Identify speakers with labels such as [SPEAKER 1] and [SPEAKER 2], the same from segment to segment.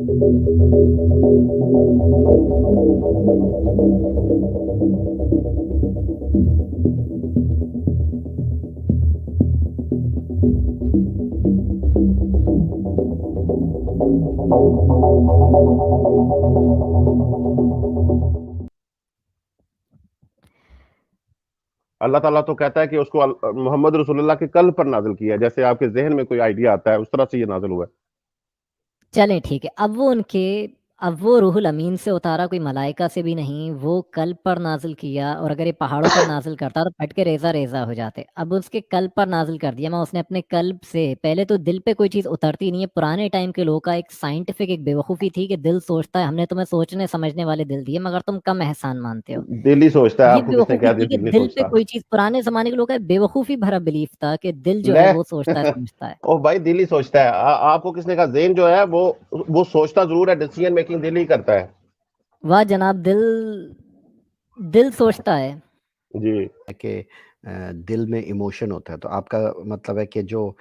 [SPEAKER 1] अल्लाह ताला तो कहता है कि उसको मोहम्मद रसूलुल्लाह के कल्ब पर नाजिल किया है, जैसे आपके जहन में कोई आइडिया आता है उस तरह से ये नाजिल हुआ है।
[SPEAKER 2] चलें ठीक है। अब वो रूहुल अमीन से उतारा, कोई मलाइका से भी नहीं, वो कल्ब पर नाज़िल किया। और अगर ये पहाड़ों पर नाज़िल करता तो फट के रेज़ा-रेज़ा हो जाते। अब उसके कल्ब पर नाज़िल कर दिया। मैं उसने अपने कल्ब से, पहले तो दिल पे कोई चीज़ उतरती नहीं है। पुराने टाइम के लोगों का एक साइंटिफिक एक बेवकूफ़ी थी कि दिल सोचता है, हमने तुम्हें सोचने समझने वाले दिल दिए मगर तुम कम एहसान मानते हो।
[SPEAKER 1] दिल ही सोचता है,
[SPEAKER 2] ये
[SPEAKER 1] आपको किसने
[SPEAKER 2] बेवकूफ़ी
[SPEAKER 1] कहा
[SPEAKER 2] थी कि
[SPEAKER 1] दिल नहीं
[SPEAKER 2] दिल पे
[SPEAKER 1] सोचता?
[SPEAKER 2] कोई चीज़, पुराने ज़माने के लोगों का बेवकूफ़ी भरा बिलीफ था कि दिल जो
[SPEAKER 1] ले
[SPEAKER 2] है वो सोचता है, समझता है।
[SPEAKER 1] ओ भाई, दिल ही सोचता है। आपको किसने कहा? जेन जो है वो सोचता जरूर है, डिसीजन मेकिंग दिल ही करता है।
[SPEAKER 2] वाह जनाब, दिल सोचता है।
[SPEAKER 1] जी।
[SPEAKER 3] कि दिल में इमोशन होता है, तो आपका मतलब है कि जो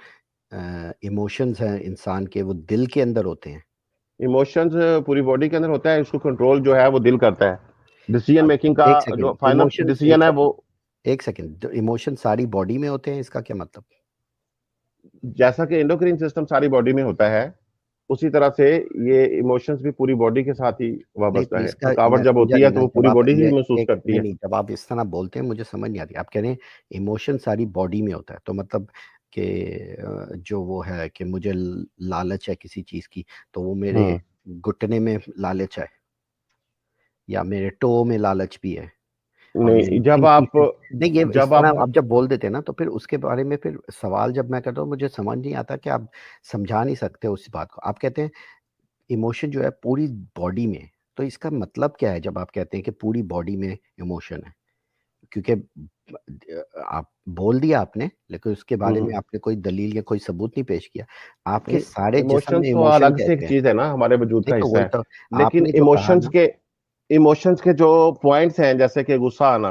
[SPEAKER 3] इमोशंस हैं इंसान के, वो दिल के अंदर होते हैं?
[SPEAKER 1] इमोशंस पूरी बॉडी के अंदर होता है, इसको कंट्रोल जो है वो दिल करता है। डिसीजन मेकिंग का
[SPEAKER 3] एक
[SPEAKER 1] जो
[SPEAKER 3] सेकंड,
[SPEAKER 1] फाइनल
[SPEAKER 3] इमोशन
[SPEAKER 1] डिसीजन है वो,
[SPEAKER 3] एक सेकंड, इमोशन सारी बॉडी में होते हैं, इसका क्या मतलब?
[SPEAKER 1] जैसा कि एंडोक्राइन सिस्टम सारी बॉडी में होता है, उसी तरह से ये इमोशंस भी पूरी बॉडी के साथ ही
[SPEAKER 3] नहीं तो
[SPEAKER 1] वाबस्ता है।
[SPEAKER 3] इसका
[SPEAKER 1] थकावट
[SPEAKER 3] मैं
[SPEAKER 1] जब
[SPEAKER 3] समझा
[SPEAKER 1] होती है
[SPEAKER 3] नहीं
[SPEAKER 1] तो
[SPEAKER 3] ना,
[SPEAKER 1] वो
[SPEAKER 3] जब
[SPEAKER 1] पूरी
[SPEAKER 3] आप
[SPEAKER 1] बॉडी ही
[SPEAKER 3] ये
[SPEAKER 1] महसूस
[SPEAKER 3] एक
[SPEAKER 1] करती
[SPEAKER 3] नहीं
[SPEAKER 1] है।
[SPEAKER 3] नहीं, जब आप इस तरह बोलते हैं मुझे समझ नहीं आती। आप कह रहे हैं इमोशन सारी बॉडी में होता है, तो मतलब कि जो वो है कि मुझे लालच है किसी चीज की, तो वो मेरे घुटने में लालच है या मेरे टो में लालच भी है, और मेरी
[SPEAKER 1] नहीं, जब
[SPEAKER 3] पिंकी
[SPEAKER 1] आप
[SPEAKER 3] से नहीं, ये इस
[SPEAKER 1] जब
[SPEAKER 3] तरह
[SPEAKER 1] आप
[SPEAKER 3] आप जब बोल देते हैं ना, तो फिर उसके बारे में फिर सवाल जब मैं करता हूँ मुझे समझ नहीं आता कि आप समझा नहीं सकते उस बात को। आप कहते हैं इमोशन जो है पूरी बॉडी में, तो इसका मतलब क्या है जब आप कहते हैं कि पूरी बॉडी में इमोशन है? क्योंकि आप बोल दिया आपने, लेकिन उसके बारे में आपने कोई दलील या कोई सबूत नहीं पेश किया। आपके सारे जिस्म में
[SPEAKER 1] इमोशंस तो
[SPEAKER 3] इमोशन
[SPEAKER 1] अलग से एक
[SPEAKER 3] कैसे हैं?
[SPEAKER 1] चीज है ना, हमारे वजूद
[SPEAKER 3] नहीं
[SPEAKER 1] का
[SPEAKER 3] तो
[SPEAKER 1] हिस्सा
[SPEAKER 3] वही
[SPEAKER 1] है।
[SPEAKER 3] तो
[SPEAKER 1] लेकिन
[SPEAKER 3] आपने जो कहा ना।
[SPEAKER 1] इमोशंस के जो पॉइंट्स हैं, जैसे कि गुस्सा आना,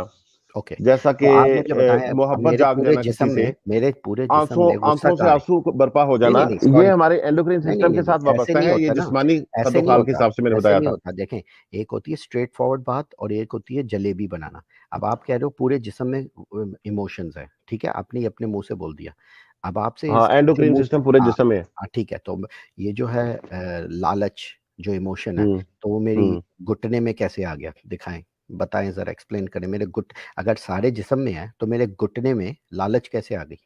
[SPEAKER 3] ओके,
[SPEAKER 1] जैसा
[SPEAKER 3] तो
[SPEAKER 1] कि
[SPEAKER 3] आप मुझे बताएं, अब
[SPEAKER 1] मोहब्बत जाग जाना किसी से,
[SPEAKER 3] मेरे पूरे जिस्म में गुस्सा
[SPEAKER 1] आंखों से
[SPEAKER 3] कहाँ है?
[SPEAKER 1] आंसू बर्पा हो
[SPEAKER 3] नहीं
[SPEAKER 1] जाना,
[SPEAKER 3] नहीं नहीं,
[SPEAKER 1] ये
[SPEAKER 3] सॉरी,
[SPEAKER 1] हमारे एंडोक्राइन
[SPEAKER 3] नहीं नहीं
[SPEAKER 1] सिस्टम
[SPEAKER 3] नहीं
[SPEAKER 1] के
[SPEAKER 3] नहीं,
[SPEAKER 1] साथ
[SPEAKER 3] ऐसे
[SPEAKER 1] वाबस्ता
[SPEAKER 3] नहीं
[SPEAKER 1] है। ये
[SPEAKER 3] होता ना,
[SPEAKER 1] जिस्मानी
[SPEAKER 3] ऐसे नहीं
[SPEAKER 1] कद्दोखाल के
[SPEAKER 3] होता,
[SPEAKER 1] हिसाब से मैंने
[SPEAKER 3] ऐसे
[SPEAKER 1] बताया
[SPEAKER 3] नहीं
[SPEAKER 1] था।
[SPEAKER 3] होता। देखें, एक होती है स्ट्रेट फॉरवर्ड बात और एक होती है जलेबी बनाना। अब आप कह रहे हो पूरे जिस्म में इमोशंस है, ठीक है, आपने ये अपने मुंह से बोल दिया। अब आपसे
[SPEAKER 1] हाँ,
[SPEAKER 3] इसके
[SPEAKER 1] एंडोक्राइन
[SPEAKER 3] मुंह से
[SPEAKER 1] सिस्टम पूरे
[SPEAKER 3] हाँ
[SPEAKER 1] जिस्म में है।
[SPEAKER 3] हाँ, ठीक है, तो ये जो है लालच जो इमोशन है,
[SPEAKER 1] हम्म।
[SPEAKER 3] तो वो मेरी
[SPEAKER 1] हम्म।
[SPEAKER 3] घुटने में कैसे आ गया? दिखाएं, बताएं जरा, एक्सप्लेन करें। मेरे घुट अगर सारे जिस्म में है तो मेरे घुटने में लालच कैसे आ गई?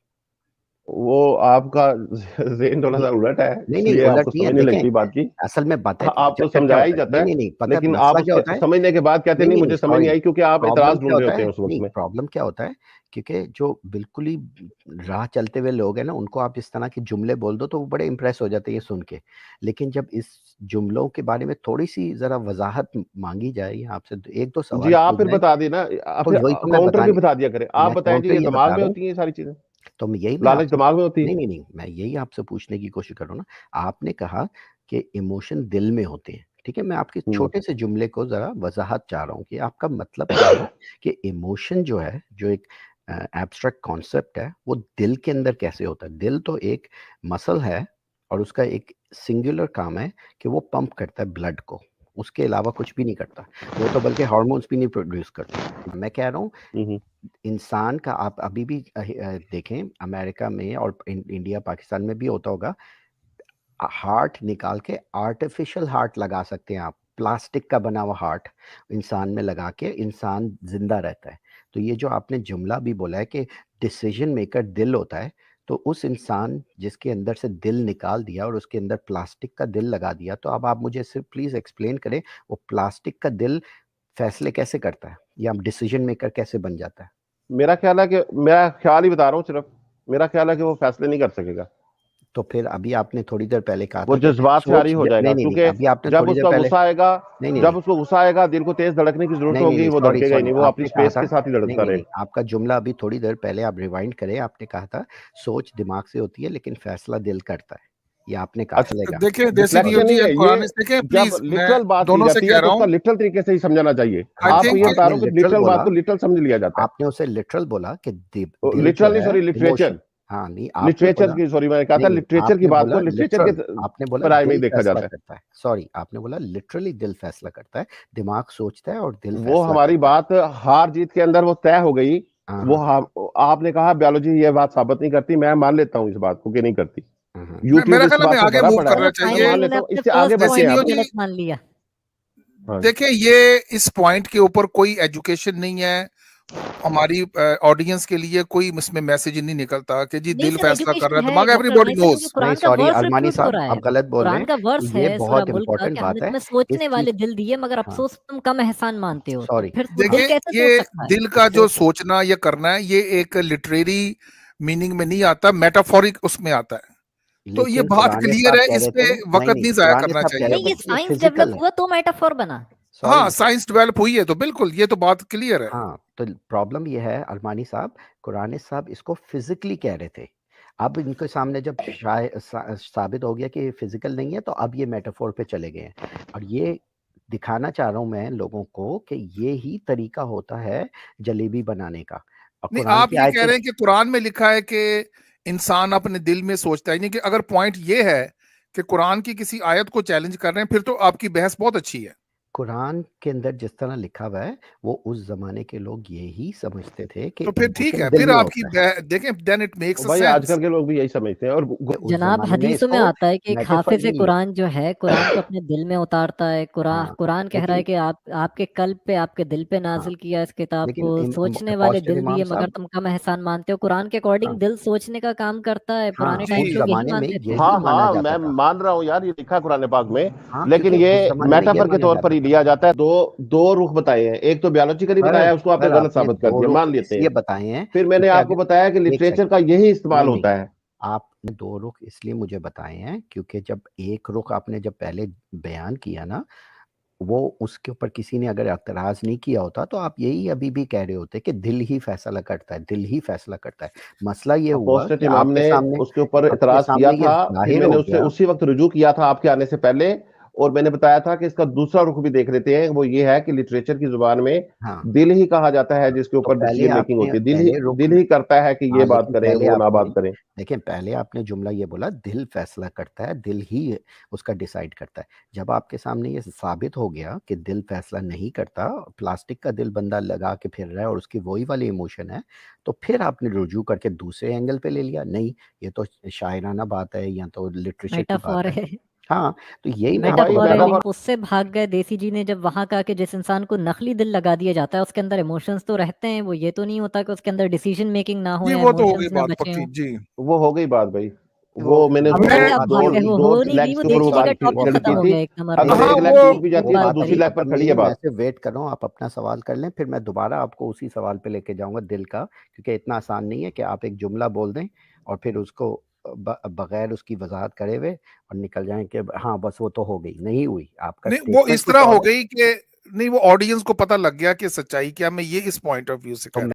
[SPEAKER 1] वो आपका ज़हन थोड़ा सा उलट है,
[SPEAKER 3] नहीं नहीं,
[SPEAKER 1] इसलिए
[SPEAKER 3] उलट
[SPEAKER 1] आपको
[SPEAKER 3] नहीं है,
[SPEAKER 1] समझ नहीं
[SPEAKER 3] देखें,
[SPEAKER 1] लगती बात की।
[SPEAKER 3] असल में बात है
[SPEAKER 1] हाँ,
[SPEAKER 3] कि
[SPEAKER 1] आपको
[SPEAKER 3] चक्कर क्या
[SPEAKER 1] समझाया ही
[SPEAKER 3] होता है,
[SPEAKER 1] जाता
[SPEAKER 3] नहीं
[SPEAKER 1] है,
[SPEAKER 3] नहीं नहीं, पता है
[SPEAKER 1] लेकिन आप
[SPEAKER 3] मसला क्या
[SPEAKER 1] उसके
[SPEAKER 3] होता है?
[SPEAKER 1] समझने के बाद कहते
[SPEAKER 3] नहीं
[SPEAKER 1] नहीं
[SPEAKER 3] नहीं नहीं,
[SPEAKER 1] मुझे समझ नहीं
[SPEAKER 3] सॉरी,
[SPEAKER 1] आई, क्योंकि आप
[SPEAKER 3] प्रॉब्लम
[SPEAKER 1] एतराज
[SPEAKER 3] क्या
[SPEAKER 1] ढूंढ रहे
[SPEAKER 3] होता
[SPEAKER 1] होते
[SPEAKER 3] है,
[SPEAKER 1] हैं उस वक्त
[SPEAKER 3] नहीं
[SPEAKER 1] में।
[SPEAKER 3] प्रॉब्लम क्या होता है, क्योंकि जो बिल्कुल ही राह चलते हुए लोग हैं ना, उनको आप इस तरह के जुमले बोल दो तो वो बड़े इंप्रेस हो जाते हैं ये सुन के। लेकिन जब इस जुमलों के बारे में थोड़ी सी जरा वजाहत मांगी जाए या आपसे एक दो
[SPEAKER 1] जी,
[SPEAKER 3] सवाल
[SPEAKER 1] आप
[SPEAKER 3] पूछ
[SPEAKER 1] फिर
[SPEAKER 3] जाए,
[SPEAKER 1] बता देना, आप
[SPEAKER 3] तो
[SPEAKER 1] फिर
[SPEAKER 3] वही तो मैं
[SPEAKER 1] काउंटर भी
[SPEAKER 3] बताने,
[SPEAKER 1] बता दिया करें। आप
[SPEAKER 3] मैं
[SPEAKER 1] बताएं जी,
[SPEAKER 3] काउंटर
[SPEAKER 1] ये
[SPEAKER 3] ये
[SPEAKER 1] दिमाग
[SPEAKER 3] बता
[SPEAKER 1] में
[SPEAKER 3] रहा हूँ।
[SPEAKER 1] होती हैं ये सारी चीजें?
[SPEAKER 3] तो यही मैं
[SPEAKER 1] लालच
[SPEAKER 3] आपसे,
[SPEAKER 1] दिमाग में होती है?
[SPEAKER 3] नहीं नहीं नहीं, मैं यही आपसे पूछने की कोशिश कर रहा हूँ ना। आपने कहा कि इमोशन दिल में होते हैं, ठीक है, मैं आपके
[SPEAKER 1] हम्म।
[SPEAKER 3] छोटे से जुमले को जरा वजाहत चाह रहा हूँ कि आपका मतलब क्या है कि इमोशन जो है, जो एक एब्स्ट्रैक्ट कॉन्सेप्ट है, वो दिल के अंदर कैसे होता है? दिल तो एक मसल है और उसका एक सिंगुलर काम है कि वो पंप करता है ब्लड को, उसके अलावा कुछ भी नहीं करता। वो तो बल्कि हार्मोन्स भी नहीं प्रोड्यूस करता। मैं कह रहा हूँ
[SPEAKER 1] हम्म।
[SPEAKER 3] इंसान का, आप अभी भी देखें अमेरिका में और इंडिया पाकिस्तान में भी होता होगा, हार्ट निकाल के आर्टिफिशियल हार्ट लगा सकते हैं आप, प्लास्टिक का बना हुआ हार्ट इंसान में लगा के इंसान जिंदा रहता है। तो ये जो आपने जुमला भी बोला है कि डिसीजन मेकर दिल होता है, तो उस इंसान जिसके अंदर से दिल निकाल दिया और उसके अंदर प्लास्टिक का दिल लगा दिया, तो अब आप मुझे सिर्फ प्लीज एक्सप्लेन करें, वो प्लास्टिक का दिल फैसले कैसे करता है या डिसीजन मेकर कैसे बन जाता है?
[SPEAKER 1] मेरा ख्याल ही बता रहा हूँ सिर्फ। मेरा ख्याल है कि वो फैसले नहीं कर सकेगा।
[SPEAKER 3] तो फिर अभी आपने थोड़ी देर पहले कहा
[SPEAKER 1] वो
[SPEAKER 3] था कि
[SPEAKER 1] जज्बात से आरी हो
[SPEAKER 3] नहीं
[SPEAKER 1] जाएगा,
[SPEAKER 3] नहीं नहीं,
[SPEAKER 1] क्योंकि
[SPEAKER 3] अभी आपने थोड़ी देर पहले, नहीं नहीं नहीं,
[SPEAKER 1] जब उसको गुस्सा आएगा, दिल को तेज धड़कने की जरूरत
[SPEAKER 3] नहीं नहीं
[SPEAKER 1] होगी,
[SPEAKER 3] नहीं,
[SPEAKER 1] वो
[SPEAKER 3] सॉरी
[SPEAKER 1] धड़केगा ही
[SPEAKER 3] सॉरी,
[SPEAKER 1] नहीं, वो अपनी
[SPEAKER 3] आपने कहा
[SPEAKER 1] स्पेस
[SPEAKER 3] था,
[SPEAKER 1] के साथ ही
[SPEAKER 3] नहीं
[SPEAKER 1] धड़कता
[SPEAKER 3] नहीं नहीं,
[SPEAKER 1] रहेगा।
[SPEAKER 3] आपका जुमला अभी थोड़ी देर पहले आप रिवाइंड करें, आपने कहा था सोच दिमाग से होती है लेकिन फैसला दिल करता है, ये आपने कहा
[SPEAKER 1] अच्छा,
[SPEAKER 3] चलेगा?
[SPEAKER 4] देखिए देसी
[SPEAKER 1] डिफ्लेक्शन
[SPEAKER 4] नियम जी,
[SPEAKER 1] नहीं है ये।
[SPEAKER 4] कुरान से देखें
[SPEAKER 1] जब
[SPEAKER 4] प्लीज, मैं
[SPEAKER 1] लिटरल बात की
[SPEAKER 4] दोनों से
[SPEAKER 1] जाती
[SPEAKER 4] कह
[SPEAKER 1] है तो
[SPEAKER 4] रहा
[SPEAKER 1] उसका
[SPEAKER 4] हूँ।
[SPEAKER 1] लिटरल तरीके से ही समझाना चाहिए।
[SPEAKER 4] आई
[SPEAKER 3] आप
[SPEAKER 1] आपको
[SPEAKER 4] थिंक
[SPEAKER 1] ये बता रहा
[SPEAKER 3] आपने
[SPEAKER 1] हूँ कि
[SPEAKER 3] लिटरल
[SPEAKER 1] लिटरल बात
[SPEAKER 3] बोला,
[SPEAKER 1] को लिटरल समझ लिया जाता है।
[SPEAKER 3] आपने उसे लिटरल बोला कि दिल जो
[SPEAKER 1] लिटरल नहीं,
[SPEAKER 3] है
[SPEAKER 1] सॉरी,
[SPEAKER 3] इमोशन,
[SPEAKER 1] लिटरेचर।
[SPEAKER 3] हाँ नहीं, आपने
[SPEAKER 1] लिटरेचर
[SPEAKER 3] बोला
[SPEAKER 1] की, सॉरी मैंने कहा था
[SPEAKER 3] नहीं,
[SPEAKER 1] लिटरेचर की
[SPEAKER 3] आपने
[SPEAKER 1] बात
[SPEAKER 3] बोला
[SPEAKER 1] को लिटरेचर
[SPEAKER 3] लिटरल,
[SPEAKER 1] के
[SPEAKER 3] आपने बोला
[SPEAKER 1] पराये में ही
[SPEAKER 3] दिल
[SPEAKER 1] देखा
[SPEAKER 3] फैसला
[SPEAKER 1] जाता है।
[SPEAKER 3] करता है। सॉरी, आपने बोला लिटरली दिल फैसला करता है, दिमाग सोचता है और दिल
[SPEAKER 1] वो
[SPEAKER 3] फैसला
[SPEAKER 1] हमारी
[SPEAKER 3] करता है।
[SPEAKER 1] बात हार जीत के अंदर वो तय हो गई।
[SPEAKER 3] हाँ
[SPEAKER 1] वो
[SPEAKER 3] हाँ
[SPEAKER 1] आपने कहा बायोलॉजी ये बात साबित नहीं करती, मैं मान लेता हूँ इस बात को कि नहीं करती।
[SPEAKER 3] हाँ हाँ।
[SPEAKER 1] यूट्यूब
[SPEAKER 4] मेरा
[SPEAKER 1] इस
[SPEAKER 4] ख्याल है
[SPEAKER 1] बात
[SPEAKER 4] हमें
[SPEAKER 1] पे
[SPEAKER 4] आगे
[SPEAKER 1] भरा
[SPEAKER 4] मूव
[SPEAKER 1] पड़ा है,
[SPEAKER 4] करना
[SPEAKER 2] चलो
[SPEAKER 1] मैं
[SPEAKER 4] चाहिए।
[SPEAKER 1] मान
[SPEAKER 2] फाइनली
[SPEAKER 1] लेता
[SPEAKER 2] उन्होंने
[SPEAKER 1] हूँ,
[SPEAKER 2] अपने
[SPEAKER 1] इससे
[SPEAKER 2] फर्स्ट
[SPEAKER 1] आगे बढ़ते
[SPEAKER 2] पॉइंट
[SPEAKER 1] हैं
[SPEAKER 2] को
[SPEAKER 1] आप।
[SPEAKER 2] गलत मान लिया।
[SPEAKER 1] हाँ जी।
[SPEAKER 4] देखिए ये इस पॉइंट के ऊपर कोई एजुकेशन नहीं है, हमारी ऑडियंस के लिए कोई इसमें मैसेज नहीं निकलता कि जी
[SPEAKER 2] नहीं
[SPEAKER 4] दिल
[SPEAKER 2] सर,
[SPEAKER 4] फैसला कर
[SPEAKER 2] एजुकेशन
[SPEAKER 4] रहा है,
[SPEAKER 2] है,
[SPEAKER 4] दिमाग
[SPEAKER 2] डॉक्टर
[SPEAKER 4] एवरीबॉडी
[SPEAKER 2] अरमानी साहब, क्योंकि
[SPEAKER 4] नोस।
[SPEAKER 3] नहीं
[SPEAKER 2] कुरान का
[SPEAKER 3] सॉरी
[SPEAKER 2] वर्स
[SPEAKER 3] अरमानी
[SPEAKER 2] रिफ्यूट हो
[SPEAKER 3] साहब,
[SPEAKER 2] रहा है।
[SPEAKER 3] आप गलत बोल रहे
[SPEAKER 2] कुरान
[SPEAKER 3] हैं।
[SPEAKER 2] का वर्स
[SPEAKER 3] ये
[SPEAKER 2] है, सूरह
[SPEAKER 3] बहुत
[SPEAKER 2] मुल्क का,
[SPEAKER 3] इंपॉर्टेंट
[SPEAKER 2] कि हमने
[SPEAKER 3] बात है
[SPEAKER 2] तुम्हें
[SPEAKER 3] इस
[SPEAKER 2] सोचने
[SPEAKER 3] चीज।
[SPEAKER 2] वाले दिल दिए मगर
[SPEAKER 3] हाँ
[SPEAKER 2] अफसोस तुम कम एहसान मानते हो। तो
[SPEAKER 3] सॉरी,
[SPEAKER 2] फिर वो दिल
[SPEAKER 4] देखिए
[SPEAKER 2] कैसे सोच
[SPEAKER 4] ये
[SPEAKER 2] सकता है?
[SPEAKER 4] दिल का
[SPEAKER 3] इसको
[SPEAKER 4] जो सोचना या करना है ये एक लिटरेरी मीनिंग में नहीं आता, मेटाफोरिक उसमें आता है। तो ये
[SPEAKER 3] लेकिन
[SPEAKER 4] बात
[SPEAKER 3] कुरान
[SPEAKER 4] क्लियर
[SPEAKER 3] साहब
[SPEAKER 4] है,
[SPEAKER 3] कह
[SPEAKER 4] इस
[SPEAKER 3] रहे
[SPEAKER 4] पे
[SPEAKER 3] थे
[SPEAKER 4] वक्त
[SPEAKER 3] नहीं नहीं,
[SPEAKER 4] नहीं जाया
[SPEAKER 3] कुरान
[SPEAKER 4] करना
[SPEAKER 3] साहब कह
[SPEAKER 4] चाहिए।
[SPEAKER 3] रहे
[SPEAKER 2] नहीं,
[SPEAKER 3] थे
[SPEAKER 2] ये
[SPEAKER 3] कि ये
[SPEAKER 2] साइंस
[SPEAKER 3] फिजिकल
[SPEAKER 2] डेवलप
[SPEAKER 3] है।
[SPEAKER 2] हुआ तो मेटाफोर बना।
[SPEAKER 4] हाँ
[SPEAKER 3] सॉरी,
[SPEAKER 4] साइंस डेवलप हुई है तो बिल्कुल ये तो बात क्लियर है।
[SPEAKER 3] हाँ तो प्रॉब्लम ये है अरमानी साहब, कुरान साहब इसको फिजिकली कह रहे थे। अब इनके सामने जब साबित हो गया कि फिजिकल नहीं है, तो अब ये मेटाफोर पे चले गए हैं। और ये दिखाना चाह रहा हूं मैं लोगों को कि ये ही तरीका होता है जलेबी बनाने का। और
[SPEAKER 4] नहीं
[SPEAKER 3] कुरान
[SPEAKER 4] आप
[SPEAKER 3] की
[SPEAKER 4] ये कह
[SPEAKER 3] आयतें
[SPEAKER 4] रहे हैं कि कुरान में लिखा है कि इंसान अपने दिल में सोचता है, यानी कि अगर पॉइंट ये है कि कुरान की किसी आयत को चैलेंज कर रहे हैं, फिर तो आपकी बहस बहुत अच्छी है।
[SPEAKER 3] कुरान के अंदर जिस तरह लिखा हुआ है, वो उस जमाने के लोग यही समझते थे कि
[SPEAKER 4] तो फिर ठीक
[SPEAKER 3] इमोशन
[SPEAKER 4] है,
[SPEAKER 3] दिल
[SPEAKER 4] फिर
[SPEAKER 3] में
[SPEAKER 4] आपकी
[SPEAKER 3] होता है।
[SPEAKER 4] देखें देन इट मेक्स अ
[SPEAKER 1] भाई
[SPEAKER 4] सेंस।
[SPEAKER 1] आजकल के लोग भी यही समझते हैं। और
[SPEAKER 3] कि उस
[SPEAKER 2] जनाब
[SPEAKER 3] जमाने में
[SPEAKER 2] हदीसों में
[SPEAKER 3] इसको
[SPEAKER 2] आता है कि एक
[SPEAKER 3] मेटाफर
[SPEAKER 2] हाफिज
[SPEAKER 3] नहीं लिया।
[SPEAKER 2] कुरान जो है कुरान को अपने दिल में उतारता है।
[SPEAKER 3] हाँ
[SPEAKER 2] कुरान कह रहा है
[SPEAKER 3] लेकिन
[SPEAKER 2] कि आपके कल्ब पे, आपके दिल पे
[SPEAKER 3] हाँ
[SPEAKER 2] नाजिल किया इस किताब
[SPEAKER 3] लेकिन
[SPEAKER 2] को। सोचने वाले
[SPEAKER 3] अपोस्टल
[SPEAKER 2] दिल दिए
[SPEAKER 3] इमाम
[SPEAKER 2] मगर
[SPEAKER 3] साहब,
[SPEAKER 2] तुम कम एहसान मानते हो। कुरान के अकॉर्डिंग
[SPEAKER 3] हाँ
[SPEAKER 2] दिल सोचने का काम करता है। पुराने
[SPEAKER 3] हाँ,
[SPEAKER 2] टाइम
[SPEAKER 3] उस
[SPEAKER 2] के
[SPEAKER 4] जी
[SPEAKER 2] लोग यही
[SPEAKER 3] जमाने में
[SPEAKER 2] मानते थे।
[SPEAKER 3] यही
[SPEAKER 1] हाँ
[SPEAKER 3] माना
[SPEAKER 1] हाँ,
[SPEAKER 3] जाता
[SPEAKER 1] मैं
[SPEAKER 3] था।
[SPEAKER 1] मान रहा हूँ यार, ये लिखा है कुरान पाक में।
[SPEAKER 3] हाँ
[SPEAKER 1] लेकिन
[SPEAKER 3] क्योंकि
[SPEAKER 1] ये
[SPEAKER 3] उस जमाने में ये
[SPEAKER 1] मेटाफर के
[SPEAKER 3] माना
[SPEAKER 1] तौर पर
[SPEAKER 3] जाता
[SPEAKER 1] ही
[SPEAKER 3] था।
[SPEAKER 1] लिया जाता है। दो दो रुख बताए हैं, एक तो बायोलॉजिकली
[SPEAKER 3] पर
[SPEAKER 1] बताया है, उसको आपने
[SPEAKER 3] पर
[SPEAKER 1] गलत
[SPEAKER 3] आपने
[SPEAKER 1] साबित कर
[SPEAKER 3] दो
[SPEAKER 1] दिया,
[SPEAKER 3] रुख
[SPEAKER 1] मान लेते
[SPEAKER 3] इसलिए
[SPEAKER 1] हैं।
[SPEAKER 3] बताए हैं
[SPEAKER 1] फिर मैंने
[SPEAKER 3] क्योंकि
[SPEAKER 1] आपको बताया कि
[SPEAKER 3] एक
[SPEAKER 1] लिटरेचर
[SPEAKER 3] सेकंड,
[SPEAKER 1] का यही इस्तेमाल
[SPEAKER 3] नहीं नहीं,
[SPEAKER 1] होता है।
[SPEAKER 3] आपने दो रुख इसलिए मुझे बताए हैं क्योंकि जब एक रुख आपने जब पहले बयान किया ना, वो उसके ऊपर किसी ने अगर एतराज नहीं किया होता तो आप यही अभी भी कह रहे होते कि दिल ही फैसला करता है, दिल ही फैसला करता है। मसला ये हुआ
[SPEAKER 1] अपोस्टेट
[SPEAKER 3] कि
[SPEAKER 1] इमाम ने उसके ऊपर
[SPEAKER 3] आपके
[SPEAKER 1] इतराज किया
[SPEAKER 3] सामने ये
[SPEAKER 1] था। फिर
[SPEAKER 3] जाहिर
[SPEAKER 1] मैंने
[SPEAKER 3] हो
[SPEAKER 1] उससे
[SPEAKER 3] गया।
[SPEAKER 1] उसी वक्त रुजू किया था आपके आने से पहले। और मैंने बताया था कि इसका दूसरा रुख भी देख लेते हैं। वो ये है कि लिटरेचर की जुबान में
[SPEAKER 3] हाँ
[SPEAKER 1] दिल ही कहा जाता है जिसके
[SPEAKER 3] तो
[SPEAKER 1] ऊपर
[SPEAKER 3] पहले
[SPEAKER 1] डिसीजन मेकिंग
[SPEAKER 3] आपने
[SPEAKER 1] होती है।
[SPEAKER 3] पहले रुख
[SPEAKER 1] दिल
[SPEAKER 3] में,
[SPEAKER 1] ही करता है कि ये
[SPEAKER 3] हाँ
[SPEAKER 1] बात
[SPEAKER 3] लेकिन
[SPEAKER 1] करें,
[SPEAKER 3] पहले
[SPEAKER 1] वो ना
[SPEAKER 3] आपने,
[SPEAKER 1] बात करें।
[SPEAKER 3] देखिए पहले आपने जुमला ये बोला दिल फैसला करता है, दिल ही उसका डिसाइड करता है। जब आपके सामने ये साबित हो गया कि दिल फैसला नहीं करता, प्लास्टिक का दिल बंदा लगा के फिर रहा है और उसकी वही वाली इमोशन है, तो फिर आपने रुजू करके दूसरे एंगल पे ले लिया। नहीं ये तो शायराना बात है या तो लिटरेचर की बात
[SPEAKER 2] मेटाफोर
[SPEAKER 3] है।
[SPEAKER 2] है।
[SPEAKER 3] हाँ तो यही मैं आपको
[SPEAKER 1] भाई
[SPEAKER 2] मेटाफोर
[SPEAKER 3] बता
[SPEAKER 2] है,
[SPEAKER 3] रहा हूँ।
[SPEAKER 2] लेकिन उससे भाग गए देसी जी ने जब वहां कहा कि जिस इंसान को नकली दिल लगा दिया जाता है उसके अंदर इमोशंस तो रहते हैं। वो ये तो नहीं होता कि उसके अंदर डिसीजन मेकिंग ना हो
[SPEAKER 4] जी
[SPEAKER 2] या
[SPEAKER 4] वो तो हो गई
[SPEAKER 2] इमोशंस ना
[SPEAKER 4] बात
[SPEAKER 2] बचे
[SPEAKER 4] पक्की
[SPEAKER 2] हों।
[SPEAKER 4] जी।
[SPEAKER 1] वो हो गई बात भाई।
[SPEAKER 3] वो
[SPEAKER 1] वो मैंने
[SPEAKER 2] अब
[SPEAKER 1] उसको
[SPEAKER 2] ना
[SPEAKER 4] हमें
[SPEAKER 2] क्या
[SPEAKER 3] बात
[SPEAKER 2] भाग
[SPEAKER 3] हो
[SPEAKER 1] दो
[SPEAKER 2] गए,
[SPEAKER 3] गई।
[SPEAKER 2] वो
[SPEAKER 1] दो
[SPEAKER 2] हो नहीं रही,
[SPEAKER 1] लेग्स
[SPEAKER 2] वो
[SPEAKER 1] के ऊपर वो
[SPEAKER 2] देसी जी का
[SPEAKER 1] बात
[SPEAKER 2] टॉपिक
[SPEAKER 1] चल
[SPEAKER 2] खत्म
[SPEAKER 1] रही
[SPEAKER 2] हो
[SPEAKER 1] थी।
[SPEAKER 2] गया एकदम। और
[SPEAKER 1] अगर
[SPEAKER 2] वो
[SPEAKER 4] हाँ
[SPEAKER 1] एक
[SPEAKER 3] नहीं
[SPEAKER 1] लेग
[SPEAKER 4] वो
[SPEAKER 1] टूट भी जाती है
[SPEAKER 3] वो
[SPEAKER 1] तो
[SPEAKER 3] बात
[SPEAKER 1] दूसरी
[SPEAKER 3] नहीं
[SPEAKER 1] लेग पर
[SPEAKER 3] खत्म
[SPEAKER 1] खड़ी
[SPEAKER 3] नहीं
[SPEAKER 1] है
[SPEAKER 3] है। मैं
[SPEAKER 1] बात।
[SPEAKER 3] सिर्फ वेट कर रहा हूँ आप अपना सवाल कर लें, फिर मैं दोबारा आपको उसी सवाल पे लेके जाऊंगा दिल का, क्योंकि इतना आसान नहीं है कि आप एक जुमला बोल दें और फिर उसको बगैर उसकी वजाहत करे हुए और निकल जाएं कि हाँ बस वो तो हो गई। नहीं हुई, आपका
[SPEAKER 4] नहीं वो
[SPEAKER 3] स्टेटमेंट
[SPEAKER 4] इस
[SPEAKER 3] कुछ
[SPEAKER 4] तरह हो
[SPEAKER 3] और है।
[SPEAKER 4] गई कि नहीं वो ऑडियंस को पता लग गया कि सच्चाई क्या, मैं ये इस पॉइंट ऑफ व्यू से
[SPEAKER 3] तो
[SPEAKER 4] कह रहा हूं।